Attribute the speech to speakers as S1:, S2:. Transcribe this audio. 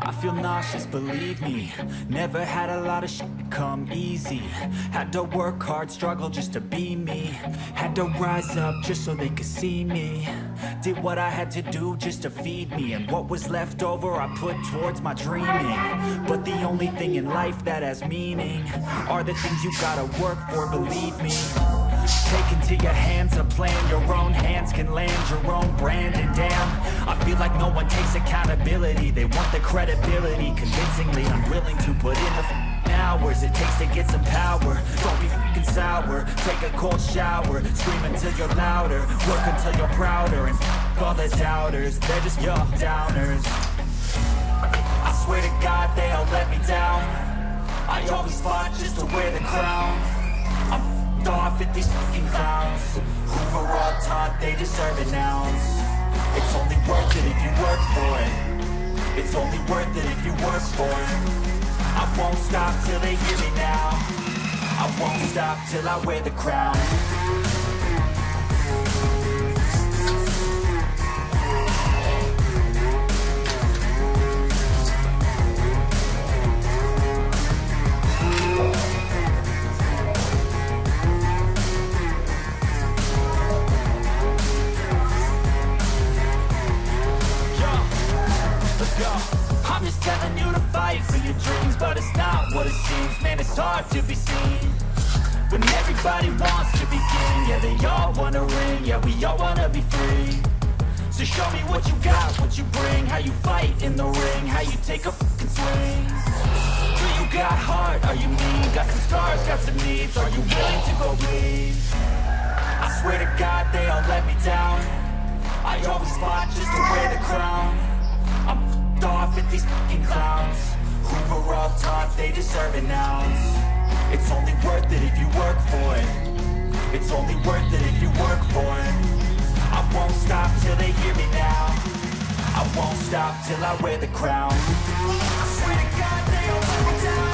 S1: I feel nauseous, believe me. Never had a lot of shit come easy. Had to work hard, struggle just to be me. Had to rise up just so they could see me. Did what I had to do just to feed me. And what was left over I put towards my dreaming. But the only thing in life that has meaning are the things you gotta work for, believe me. Take into your hands a plan. Your own hands can land your own brand. And damn, I feel like no one takes accountability. They want the credibility, convincingly unwilling to put in the hours it takes to get some power. Don't be f***ing sour. Take a cold shower. Scream until you're louder. Work until you're prouder. And f*** all the doubters, they're just your downers. I swear to God they all let me down. I always fought just to wear the crown. I'm f***ed off at these f***ing clowns who were all taught they deserve an ounce. It's only worth it if you work for it. It's only worth it if you work for it. I won't stop till they hear me now. I won't stop till I wear the crown. I'm just telling you to fight for your dreams, but it's not what it seems. Man, it's hard to be seen when everybody wants to begin. Yeah, they all wanna ring, yeah, we all wanna be free. So show me what you got, what you bring, how you fight in the ring, how you take a fucking swing. Do you got heart, are you mean? Got some scars, got some needs, are you willing to go bleed? I swear to God they all let me down. I always fought just to wear the crown. I'm f***ed off at these f***ing clowns who were all taught they deserve an ounce. It's only worth it if you work for it. It's only worth it if you work for it. I won't stop till they hear me now. I won't stop till I wear the crown. I swear to God they all let me down.